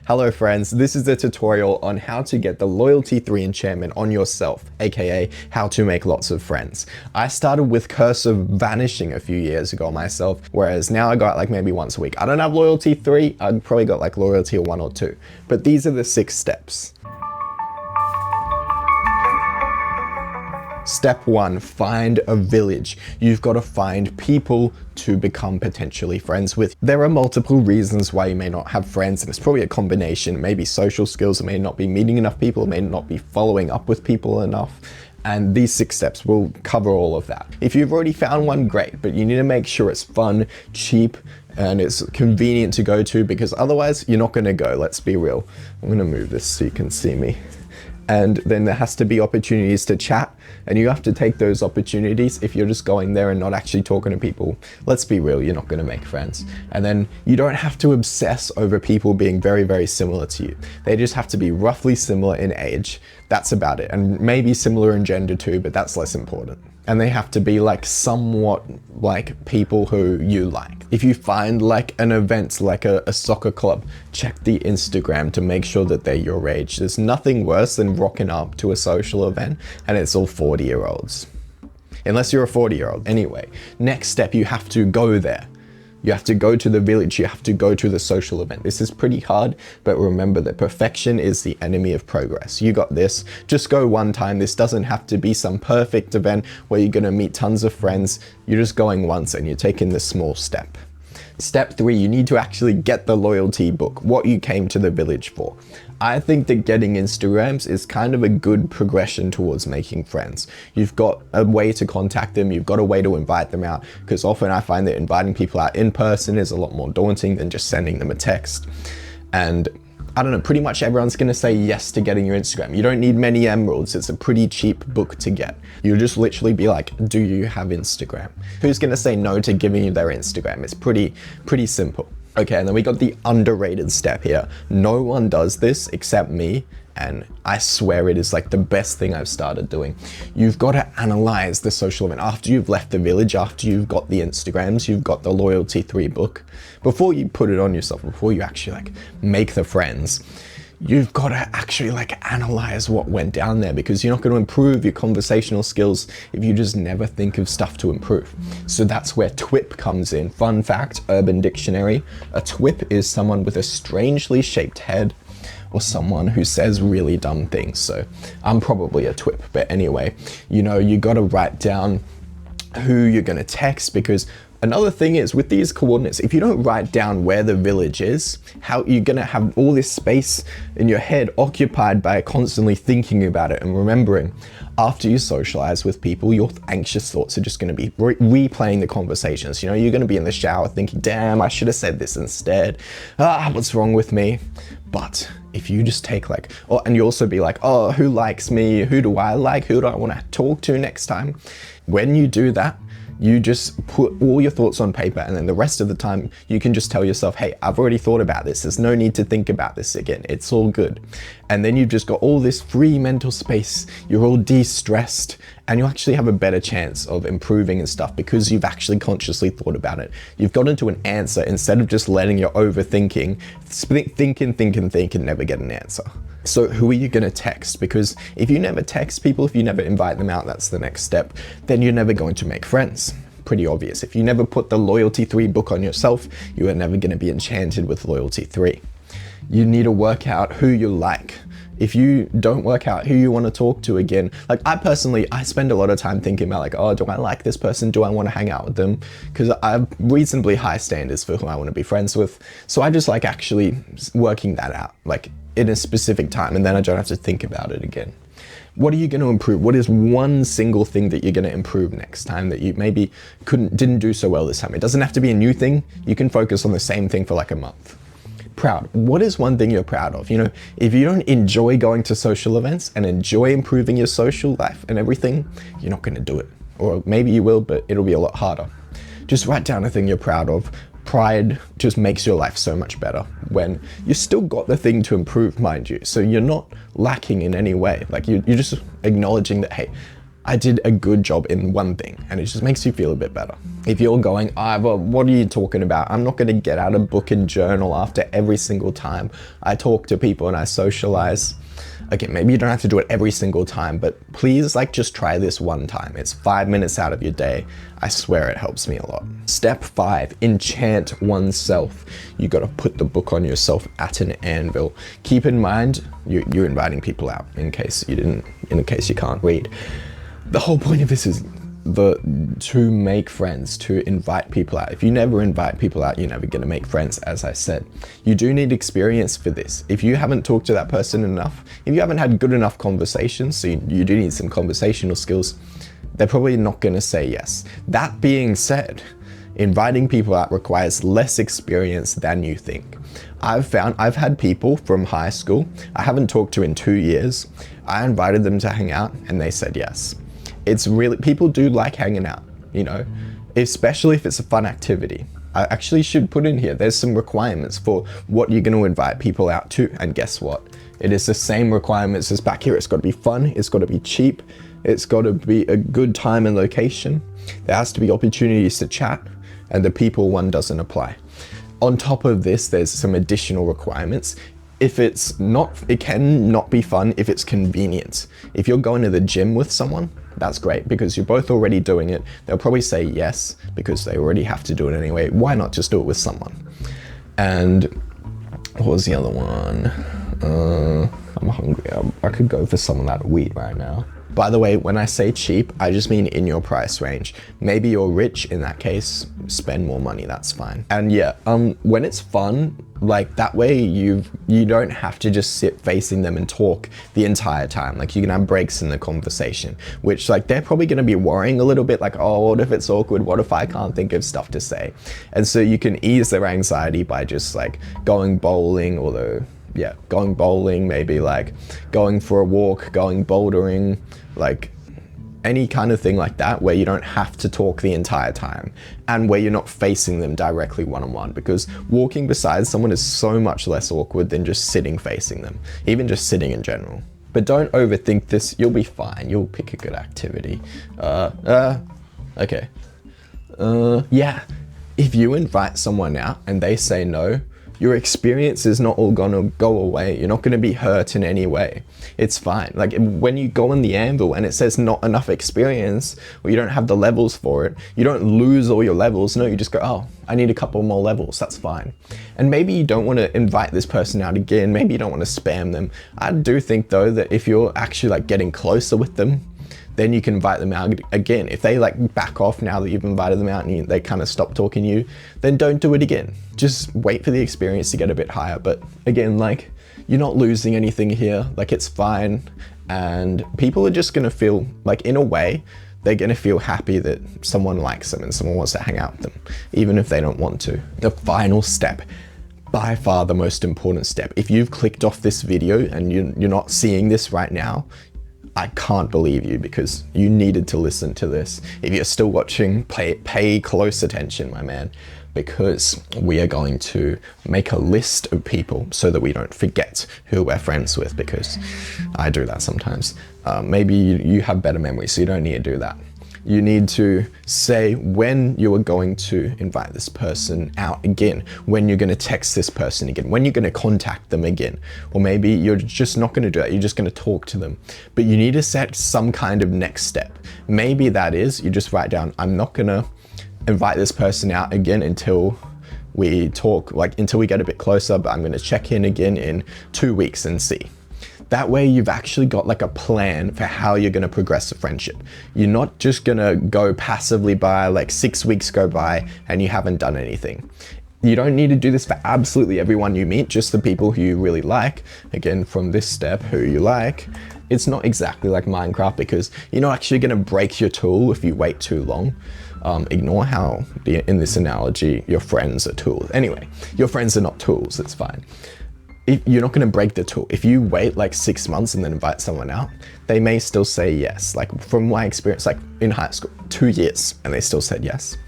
Hello friends, this is a tutorial on how to get the loyalty 3 enchantment on yourself, aka how to make lots of friends. I started with Curse of Vanishing a few years ago myself, whereas now I got like maybe once a week. I don't have loyalty 3, I've probably got like loyalty 1 or 2, but these are the 6 steps. Step 1, find a village. You've got to find people to become potentially friends with. There are multiple reasons why you may not have friends, and it's probably a combination, maybe social skills, it may not be meeting enough people, it may not be following up with people enough. And these 6 steps will cover all of that. If you've already found one, great, but you need to make sure it's fun, cheap, and it's convenient to go to, because otherwise you're not gonna go, let's be real. I'm gonna move this so you can see me. And then there has to be opportunities to chat, and you have to take those opportunities. If you're just going there and not actually talking to people, let's be real, you're not going to make friends. And then you don't have to obsess over people being very, very similar to you. They just have to be roughly similar in age. That's about it. And maybe similar in gender too, but that's less important. And they have to be like somewhat like people who you like. If you find like an event, like a soccer club, check the Instagram to make sure that they're your age. There's nothing worse than rocking up to a social event and it's all 40-year-olds. Unless you're a 40-year-old. Anyway, next step, you have to go there. You have to go to the village, you have to go to the social event. This is pretty hard, but remember that perfection is the enemy of progress. You got this, just go one time. This doesn't have to be some perfect event where you're gonna meet tons of friends. You're just going once and you're taking this small step. Step 3, you need to actually get the loyalty book, what you came to the village for. I think that getting Instagrams is kind of a good progression towards making friends. You've got a way to contact them, you've got a way to invite them out, because often I find that inviting people out in person is a lot more daunting than just sending them a text. And I don't know, pretty much everyone's gonna say yes to getting your Instagram. You don't need many emeralds, it's a pretty cheap book to get. You'll just literally be like, do you have Instagram? Who's gonna say no to giving you their Instagram? It's pretty simple. Okay, and then we got the underrated step here. No one does this except me, and I swear it is like the best thing I've started doing. You've got to analyze the social event. After you've left the village, after you've got the Instagrams, you've got the loyalty 3 book, before you put it on yourself, before you actually like make the friends, you've got to actually like analyze what went down there, because you're not going to improve your conversational skills if you just never think of stuff to improve. So that's where TWIP comes in. Fun fact, Urban Dictionary, a TWIP is someone with a strangely shaped head, or someone who says really dumb things. So I'm probably a TWIP, but anyway, you know, you got to write down who you're going to text, because another thing is with these coordinates, if you don't write down where the village is, how you're gonna have all this space in your head occupied by constantly thinking about it and remembering. After you socialize with people, your anxious thoughts are just gonna be replaying the conversations. You know, you're gonna be in the shower thinking, damn, I should have said this instead. What's wrong with me? But if you just take like, oh, and you also be like, oh, who likes me? Who do I like? Who do I wanna talk to next time? When you do that, you just put all your thoughts on paper, and then the rest of the time you can just tell yourself, hey, I've already thought about this. There's no need to think about this again. It's all good. And then you've just got all this free mental space. You're all de-stressed, and you actually have a better chance of improving and stuff because you've actually consciously thought about it. You've gotten to an answer instead of just letting your overthinking, think and never get an answer. So who are you gonna text? Because if you never text people, if you never invite them out, that's the next step, then you're never going to make friends. Pretty obvious. If you never put the loyalty 3 book on yourself, you are never gonna be enchanted with loyalty 3. You need to work out who you like. If you don't work out who you want to talk to again, like I spend a lot of time thinking about like, oh, do I like this person? Do I want to hang out with them? Because I have reasonably high standards for who I want to be friends with. So I just like actually working that out, like in a specific time, and then I don't have to think about it again. What are you going to improve? What is one single thing that you're going to improve next time that you maybe didn't do so well this time? It doesn't have to be a new thing. You can focus on the same thing for like a month. Proud. What is one thing you're proud of? You know, if you don't enjoy going to social events and enjoy improving your social life and everything, you're not going to do it. Or maybe you will, but it'll be a lot harder. Just write down a thing you're proud of. Pride just makes your life so much better when you still got the thing to improve, mind you. So you're not lacking in any way. Like you're just acknowledging that, hey, I did a good job in one thing, and it just makes you feel a bit better. If you're going, well, what are you talking about? I'm not going to get out a book and journal after every single time I talk to people and I socialize. Okay, maybe you don't have to do it every single time, but please like just try this one time. It's 5 minutes out of your day. I swear it helps me a lot. Step 5, enchant oneself. You got to put the book on yourself at an anvil. Keep in mind, you're inviting people out in case you can't read. The whole point of this is to make friends, to invite people out. If you never invite people out, you're never going to make friends, as I said. You do need experience for this. If you haven't talked to that person enough, if you haven't had good enough conversations, so you do need some conversational skills, they're probably not going to say yes. That being said, inviting people out requires less experience than you think. I've had people from high school I haven't talked to in 2 years. I invited them to hang out and they said yes. It's really, people do like hanging out, you know, especially if it's a fun activity. I actually should put in here, there's some requirements for what you're going to invite people out to. And guess what? It is the same requirements as back here. It's got to be fun. It's got to be cheap. It's got to be a good time and location. There has to be opportunities to chat, and the people one doesn't apply. On top of this, there's some additional requirements. If it's not, it can not be fun if it's convenient. If you're going to the gym with someone, that's great because you're both already doing it. They'll probably say yes because they already have to do it anyway. Why not just do it with someone? And what was the other one? I'm hungry. I could go for someone out of wheat right now. By the way, when I say cheap, I just mean in your price range. Maybe you're rich, in that case, spend more money, that's fine. And yeah, when it's fun, like that way you don't have to just sit facing them and talk the entire time. Like you can have breaks in the conversation, which like they're probably gonna be worrying a little bit like, oh, what if it's awkward? What if I can't think of stuff to say? And so you can ease their anxiety by just like going bowling, going bowling, maybe like going for a walk, going bouldering, like any kind of thing like that where you don't have to talk the entire time and where you're not facing them directly one-on-one, because walking beside someone is so much less awkward than just sitting facing them, even just sitting in general. But don't overthink this, you'll be fine, you'll pick a good activity. Okay. Yeah, if you invite someone out and they say no, your experience is not all gonna go away. You're not gonna be hurt in any way. It's fine. Like when you go on the anvil and it says not enough experience, or you don't have the levels for it, you don't lose all your levels. No, you just go, oh, I need a couple more levels, that's fine. And maybe you don't wanna invite this person out again. Maybe you don't wanna spam them. I do think though that if you're actually like getting closer with them, then you can invite them out again. If they like back off now that you've invited them out and they kind of stop talking to you, then don't do it again. Just wait for the experience to get a bit higher. But again, like you're not losing anything here, like it's fine. And people are just gonna feel like, in a way, they're gonna feel happy that someone likes them and someone wants to hang out with them, even if they don't want to. The final step, by far the most important step. If you've clicked off this video and you're not seeing this right now, I can't believe you, because you needed to listen to this. If you're still watching, pay close attention, my man, because we are going to make a list of people so that we don't forget who we're friends with, because I do that sometimes. Maybe you have better memory, so you don't need to do that. You need to say when you are going to invite this person out again, when you're going to text this person again, when you're going to contact them again, or maybe you're just not going to do that, you're just going to talk to them. But you need to set some kind of next step. Maybe that is, you just write down, I'm not going to invite this person out again until we talk, like until we get a bit closer, but I'm going to check in again in 2 weeks and see. That way you've actually got like a plan for how you're gonna progress the friendship. You're not just gonna go passively by, like 6 weeks go by and you haven't done anything. You don't need to do this for absolutely everyone you meet, just the people who you really like. Again, from this step, who you like. It's not exactly like Minecraft, because you're not actually gonna break your tool if you wait too long. Ignore how, in this analogy, your friends are tools. Anyway, your friends are not tools, it's fine. You're not going to break the tool. If you wait like 6 months and then invite someone out, they may still say yes. Like from my experience, like in high school, 2 years, and they still said yes.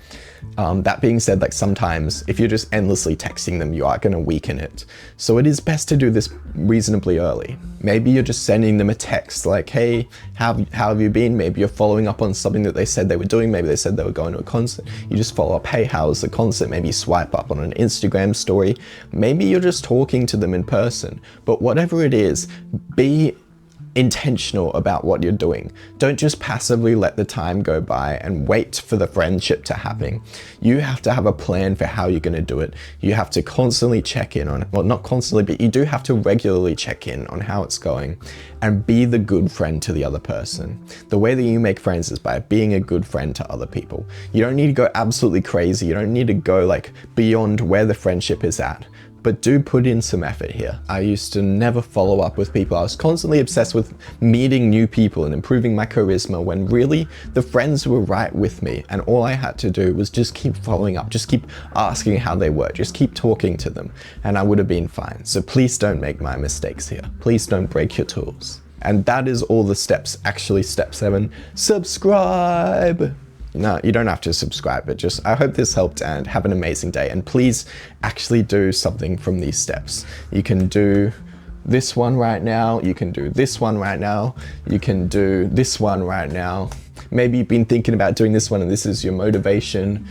That being said, like sometimes if you're just endlessly texting them, you are going to weaken it. So it is best to do this reasonably early. Maybe you're just sending them a text like, hey, how have you been? Maybe you're following up on something that they said they were doing. Maybe they said they were going to a concert. You just follow up, hey, how was the concert? Maybe swipe up on an Instagram story. Maybe you're just talking to them in person. But whatever it is, be intentional about what you're doing. Don't just passively let the time go by and wait for the friendship to happen. You have to have a plan for how you're going to do it. You have to constantly check in on, well, not constantly, but you do have to regularly check in on how it's going and be the good friend to the other person. The way that you make friends is by being a good friend to other people. You don't need to go absolutely crazy. You don't need to go like beyond where the friendship is at. But do put in some effort here. I used to never follow up with people. I was constantly obsessed with meeting new people and improving my charisma when really the friends were right with me. And all I had to do was just keep following up, just keep asking how they were, just keep talking to them, and I would have been fine. So please don't make my mistakes here. Please don't break your tools. And that is all the steps. Actually, step 7, subscribe. No, you don't have to subscribe, but just, I hope this helped and have an amazing day. And please actually do something from these steps. You can do this one right now. You can do this one right now. You can do this one right now. Maybe you've been thinking about doing this one and this is your motivation.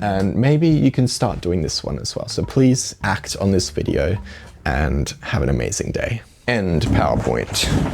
And maybe you can start doing this one as well. So please act on this video and have an amazing day. End PowerPoint.